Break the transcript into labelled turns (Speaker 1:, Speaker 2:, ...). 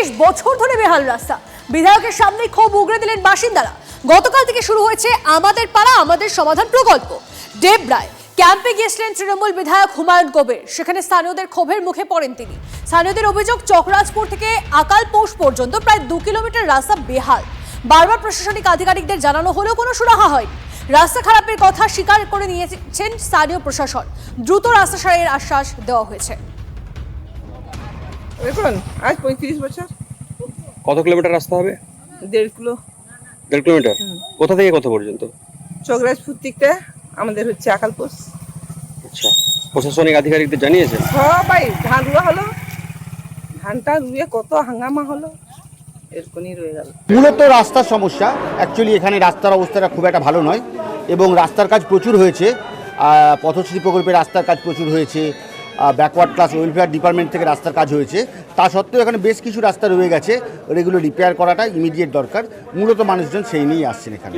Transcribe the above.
Speaker 1: 30 বছর ধরে বেহাল রাস্তা, বিধায়কের সামনে ক্ষোভ উগরে দিলেন বাসিন্দারা। গতকাল থেকে শুরু হয়েছে আমাদের পাড়া আমাদের সমাধান প্রকল্প। ডেবরায় ক্যাম্পে গিয়েছিলেন তৃণমূল বিধায়ক হুমায়ুন কবির, সেখানে স্থানীয়দের ক্ষোভের মুখে পড়েন তিনি। স্থানীয়দের অভিযোগ, চকরাজপুর থেকে আকালপোষ পর্যন্ত প্রায় 2 কিলোমিটার রাস্তা বেহাল। বারবার প্রশাসনিক আধিকারিকদের জানানো হলেও কোনো সুরাহা হয়নি। রাস্তা খারাপের কথা স্বীকার করে নিয়েছেন স্থানীয় প্রশাসন। দ্রুত রাস্তা সারাইয়ের আশ্বাস দেওয়া হয়েছে।
Speaker 2: দেখুন, আজ 35 বছর।
Speaker 3: কত কিলোমিটার রাস্তা হবে?
Speaker 2: 1.5 কিলো।
Speaker 3: 1.5 কিলোমিটার। কোথা থেকে কত পর্যন্ত?
Speaker 2: চকরাজপুর থেকে আমাদের হচ্ছে আকালপোষ।
Speaker 3: আচ্ছা, প্রশাসনিক আধিকারিকদের জানিয়েছেন?
Speaker 2: সবাই ধান রুয়া হলো, ধানটা রুয়ে কত হাঙ্গামা হলো, এরকমই রয়ে গেল।
Speaker 4: মূলত রাস্তার সমস্যা। অ্যাকচুয়ালি এখানে রাস্তার অবস্থাটা খুব একটা ভালো নয় এবং রাস্তার কাজ প্রচুর হয়েছে। পথশ্রী প্রকল্পে রাস্তার কাজ প্রচুর হয়েছে, ব্যাকওয়ার্ড ক্লাস ওয়েলফেয়ার ডিপার্টমেন্ট থেকে রাস্তার কাজ হয়েছে। তা সত্ত্বেও এখানে বেশ কিছু রাস্তা রয়ে গেছে, ওগুলো রিপেয়ার করাটা ইমিডিয়েট দরকার। মূলত মানুষজন সেই নিয়েই আসছেন এখানে।